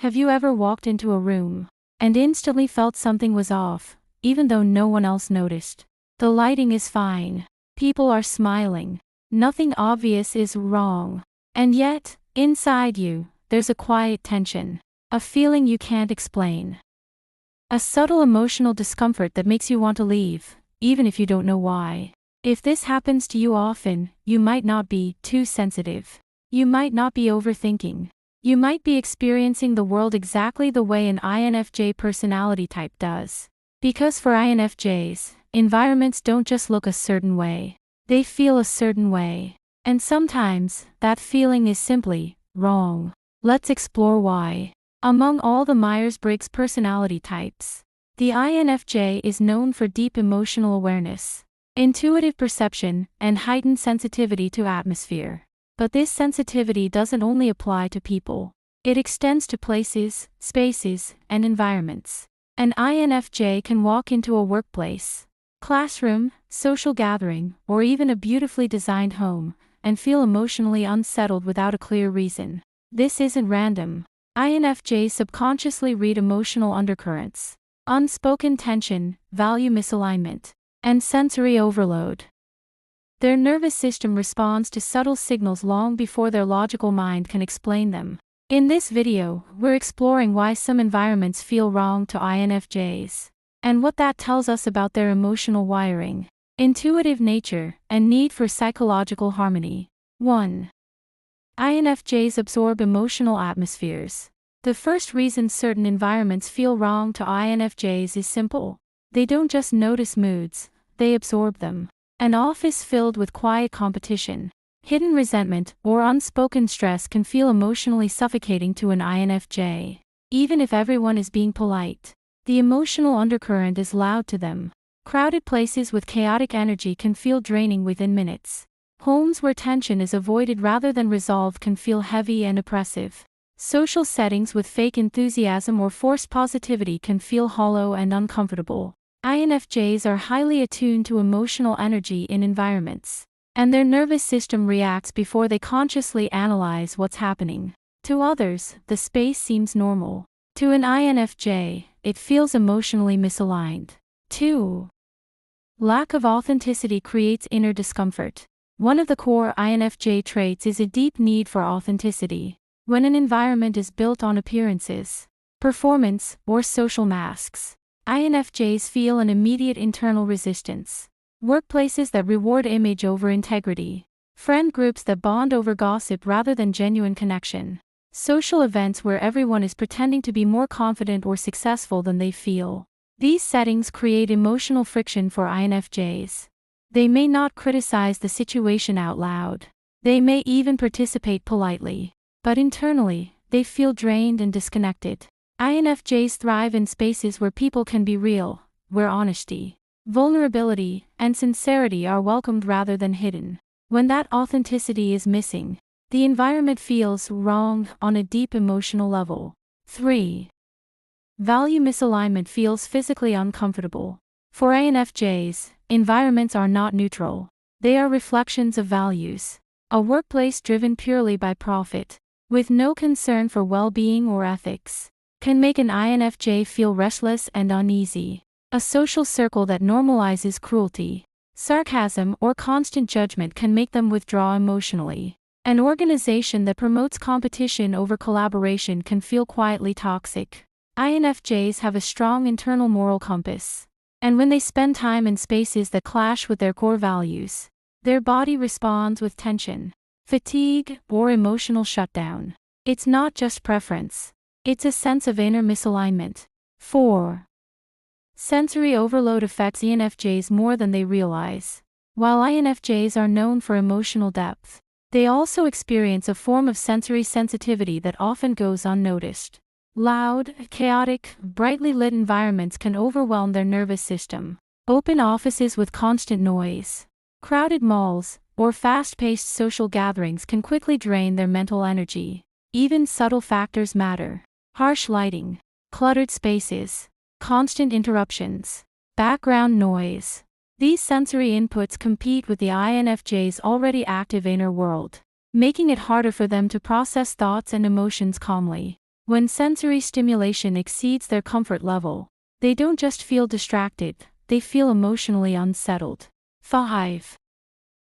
Have you ever walked into a room and instantly felt something was off, even though no one else noticed? The lighting is fine. People are smiling. Nothing obvious is wrong. And yet, inside you, there's a quiet tension. A feeling you can't explain. A subtle emotional discomfort that makes you want to leave, even if you don't know why. If this happens to you often, you might not be too sensitive. You might not be overthinking. You might be experiencing the world exactly the way an INFJ personality type does. Because for INFJs, environments don't just look a certain way. They feel a certain way. And sometimes, that feeling is simply wrong. Let's explore why. Among all the Myers-Briggs personality types, the INFJ is known for deep emotional awareness, intuitive perception, and heightened sensitivity to atmosphere. But this sensitivity doesn't only apply to people. It extends to places, spaces, and environments. An INFJ can walk into a workplace, classroom, social gathering, or even a beautifully designed home, and feel emotionally unsettled without a clear reason. This isn't random. INFJs subconsciously read emotional undercurrents, unspoken tension, value misalignment, and sensory overload. Their nervous system responds to subtle signals long before their logical mind can explain them. In this video, we're exploring why some environments feel wrong to INFJs, and what that tells us about their emotional wiring, intuitive nature, and need for psychological harmony. 1. INFJs absorb emotional atmospheres. The first reason certain environments feel wrong to INFJs is simple. They don't just notice moods, they absorb them. An office filled with quiet competition, hidden resentment, or unspoken stress can feel emotionally suffocating to an INFJ. Even if everyone is being polite, the emotional undercurrent is loud to them. Crowded places with chaotic energy can feel draining within minutes. Homes where tension is avoided rather than resolved can feel heavy and oppressive. Social settings with fake enthusiasm or forced positivity can feel hollow and uncomfortable. INFJs are highly attuned to emotional energy in environments, and their nervous system reacts before they consciously analyze what's happening. To others, the space seems normal. To an INFJ, it feels emotionally misaligned. 2. Lack of authenticity creates inner discomfort. One of the core INFJ traits is a deep need for authenticity. When an environment is built on appearances, performance, or social masks, INFJs feel an immediate internal resistance. Workplaces that reward image over integrity. Friend groups that bond over gossip rather than genuine connection. Social events where everyone is pretending to be more confident or successful than they feel. These settings create emotional friction for INFJs. They may not criticize the situation out loud. They may even participate politely. But internally, they feel drained and disconnected. INFJs thrive in spaces where people can be real, where honesty, vulnerability, and sincerity are welcomed rather than hidden. When that authenticity is missing, the environment feels wrong on a deep emotional level. 3. Value misalignment feels physically uncomfortable. For INFJs, environments are not neutral. They are reflections of values. A workplace driven purely by profit, with no concern for well-being or ethics, can make an INFJ feel restless and uneasy. A social circle that normalizes cruelty, sarcasm, or constant judgment can make them withdraw emotionally. An organization that promotes competition over collaboration can feel quietly toxic. INFJs have a strong internal moral compass, and when they spend time in spaces that clash with their core values, their body responds with tension, fatigue, or emotional shutdown. It's not just preference. It's a sense of inner misalignment. 4. Sensory overload affects INFJs more than they realize. While INFJs are known for emotional depth, they also experience a form of sensory sensitivity that often goes unnoticed. Loud, chaotic, brightly lit environments can overwhelm their nervous system. Open offices with constant noise, crowded malls, or fast-paced social gatherings can quickly drain their mental energy. Even subtle factors matter. Harsh lighting, cluttered spaces, constant interruptions, background noise. These sensory inputs compete with the INFJ's already active inner world, making it harder for them to process thoughts and emotions calmly. When sensory stimulation exceeds their comfort level, they don't just feel distracted, they feel emotionally unsettled. 5.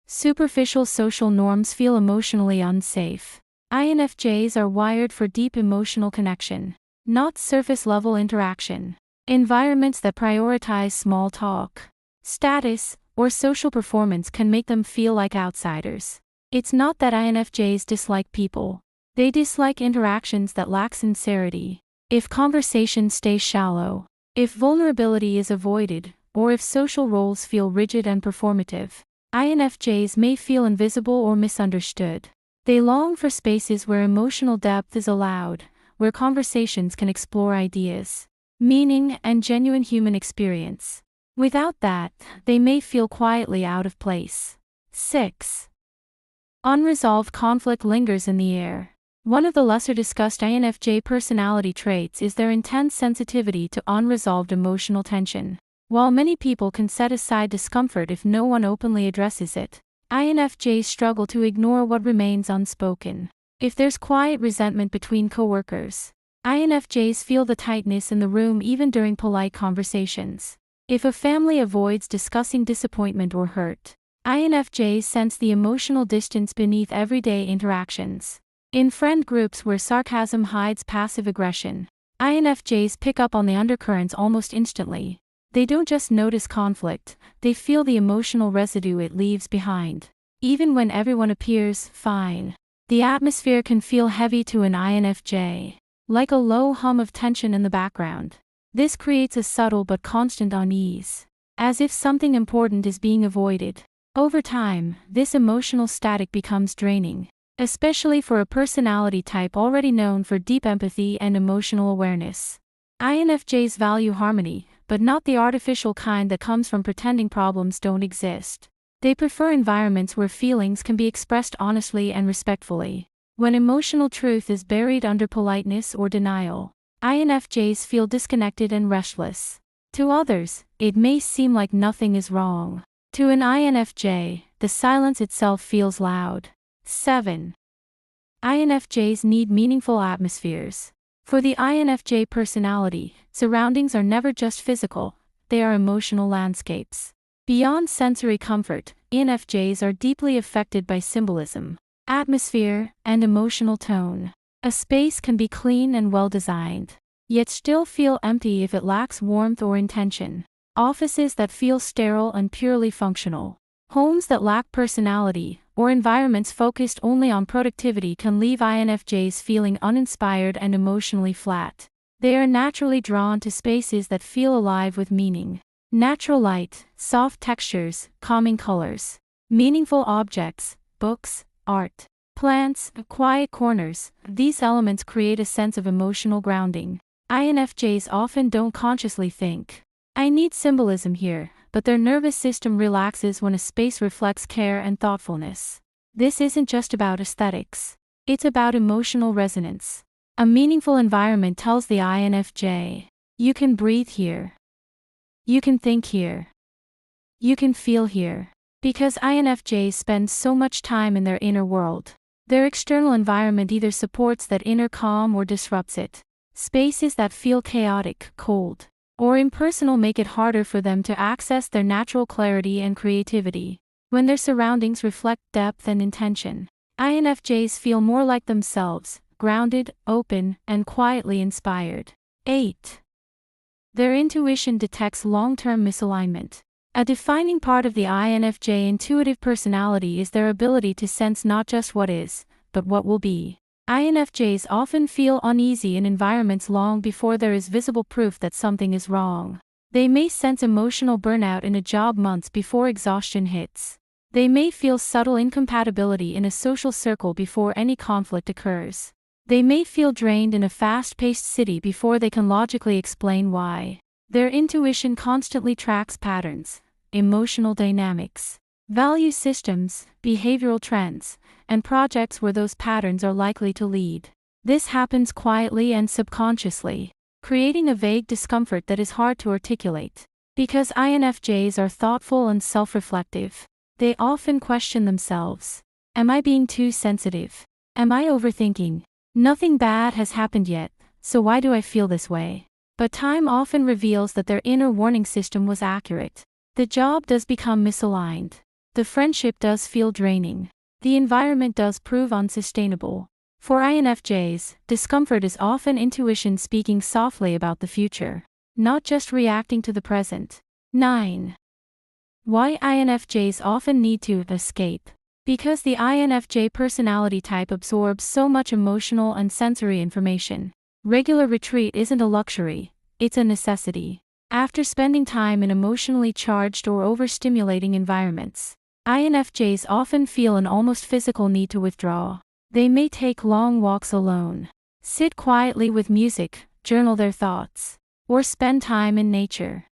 Superficial social norms feel emotionally unsafe. INFJs are wired for deep emotional connection, not surface-level interaction. Environments that prioritize small talk, status, or social performance can make them feel like outsiders. It's not that INFJs dislike people. They dislike interactions that lack sincerity. If conversations stay shallow, if vulnerability is avoided, or if social roles feel rigid and performative, INFJs may feel invisible or misunderstood. They long for spaces where emotional depth is allowed, where conversations can explore ideas, meaning, and genuine human experience. Without that, they may feel quietly out of place. 6. Unresolved conflict lingers in the air. One of the lesser discussed INFJ personality traits is their intense sensitivity to unresolved emotional tension. While many people can set aside discomfort if no one openly addresses it, INFJs struggle to ignore what remains unspoken. If there's quiet resentment between coworkers, INFJs feel the tightness in the room even during polite conversations. If a family avoids discussing disappointment or hurt, INFJs sense the emotional distance beneath everyday interactions. In friend groups where sarcasm hides passive aggression, INFJs pick up on the undercurrents almost instantly. They don't just notice conflict, they feel the emotional residue it leaves behind. Even when everyone appears fine, the atmosphere can feel heavy to an INFJ, like a low hum of tension in the background. This creates a subtle but constant unease, as if something important is being avoided. Over time, this emotional static becomes draining, especially for a personality type already known for deep empathy and emotional awareness. INFJs value harmony, but not the artificial kind that comes from pretending problems don't exist. They prefer environments where feelings can be expressed honestly and respectfully. When emotional truth is buried under politeness or denial, INFJs feel disconnected and restless. To others, it may seem like nothing is wrong. To an INFJ, the silence itself feels loud. 7. INFJs need meaningful atmospheres. For the INFJ personality, surroundings are never just physical, they are emotional landscapes. Beyond sensory comfort, INFJs are deeply affected by symbolism, atmosphere, and emotional tone. A space can be clean and well-designed, yet still feel empty if it lacks warmth or intention. Offices that feel sterile and purely functional, homes that lack personality, or environments focused only on productivity can leave INFJs feeling uninspired and emotionally flat. They are naturally drawn to spaces that feel alive with meaning. Natural light, soft textures, calming colors, meaningful objects, books, art, plants, quiet corners, these elements create a sense of emotional grounding. INFJs often don't consciously think, "I need symbolism here," but their nervous system relaxes when a space reflects care and thoughtfulness. This isn't just about aesthetics. It's about emotional resonance. A meaningful environment tells the INFJ, "You can breathe here. You can think here. You can feel here." Because INFJs spend so much time in their inner world, their external environment either supports that inner calm or disrupts it. Spaces that feel chaotic, cold, or impersonal make it harder for them to access their natural clarity and creativity. When their surroundings reflect depth and intention, INFJs feel more like themselves, grounded, open, and quietly inspired. 8. Their intuition detects long-term misalignment. A defining part of the INFJ intuitive personality is their ability to sense not just what is, but what will be. INFJs often feel uneasy in environments long before there is visible proof that something is wrong. They may sense emotional burnout in a job months before exhaustion hits. They may feel subtle incompatibility in a social circle before any conflict occurs. They may feel drained in a fast-paced city before they can logically explain why. Their intuition constantly tracks patterns, emotional dynamics, value systems, behavioral trends, and projects where those patterns are likely to lead. This happens quietly and subconsciously, creating a vague discomfort that is hard to articulate. Because INFJs are thoughtful and self-reflective, they often question themselves. Am I being too sensitive? Am I overthinking? Nothing bad has happened yet, so why do I feel this way? But time often reveals that their inner warning system was accurate. The job does become misaligned. The friendship does feel draining. The environment does prove unsustainable. For INFJs, discomfort is often intuition speaking softly about the future, not just reacting to the present. 9. Why INFJs often need to escape. Because the INFJ personality type absorbs so much emotional and sensory information. Regular retreat isn't a luxury, it's a necessity. After spending time in emotionally charged or overstimulating environments, INFJs often feel an almost physical need to withdraw. They may take long walks alone, sit quietly with music, journal their thoughts, or spend time in nature.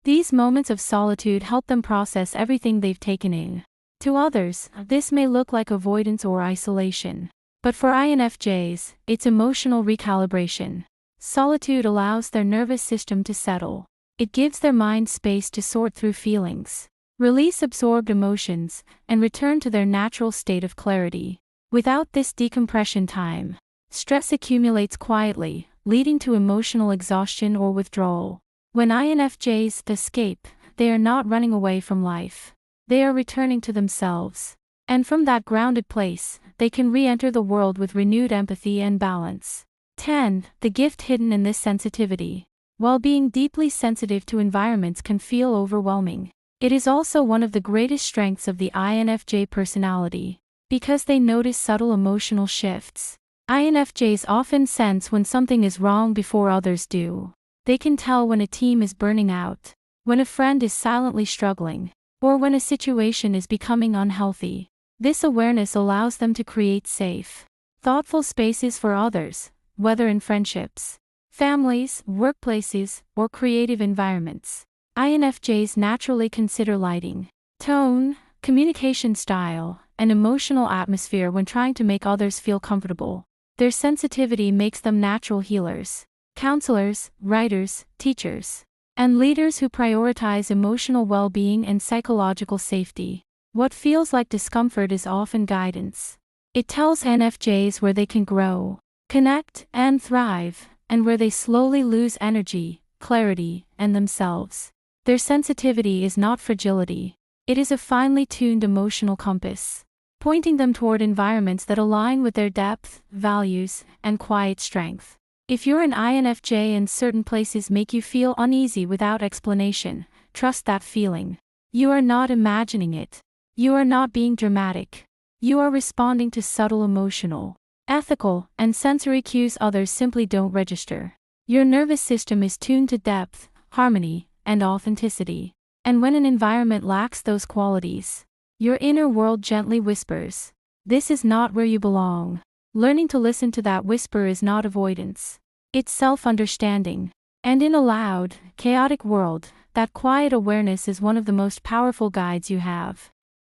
These moments of solitude help them process everything they've taken in. To others, this may look like avoidance or isolation. But for INFJs, it's emotional recalibration. Solitude allows their nervous system to settle. It gives their mind space to sort through feelings, release absorbed emotions, and return to their natural state of clarity. Without this decompression time, stress accumulates quietly, leading to emotional exhaustion or withdrawal. When INFJs escape, they are not running away from life. They are returning to themselves. And from that grounded place, they can re-enter the world with renewed empathy and balance. 10. The gift hidden in this sensitivity. While being deeply sensitive to environments can feel overwhelming, it is also one of the greatest strengths of the INFJ personality. Because they notice subtle emotional shifts. INFJs often sense when something is wrong before others do. They can tell when a team is burning out, when a friend is silently struggling, or when a situation is becoming unhealthy. This awareness allows them to create safe, thoughtful spaces for others, whether in friendships, families, workplaces, or creative environments. INFJs naturally consider lighting, tone, communication style, and emotional atmosphere when trying to make others feel comfortable. Their sensitivity makes them natural healers, counselors, writers, teachers, and leaders who prioritize emotional well-being and psychological safety. What feels like discomfort is often guidance. It tells INFJs where they can grow, connect, and thrive, and where they slowly lose energy, clarity, and themselves. Their sensitivity is not fragility. It is a finely tuned emotional compass, pointing them toward environments that align with their depth, values, and quiet strength. If you're an INFJ and certain places make you feel uneasy without explanation, trust that feeling. You are not imagining it. You are not being dramatic. You are responding to subtle emotional, ethical, and sensory cues others simply don't register. Your nervous system is tuned to depth, harmony, and authenticity. And when an environment lacks those qualities, your inner world gently whispers, "This is not where you belong." Learning to listen to that whisper is not avoidance. It's self-understanding. And in a loud, chaotic world, that quiet awareness is one of the most powerful guides you have.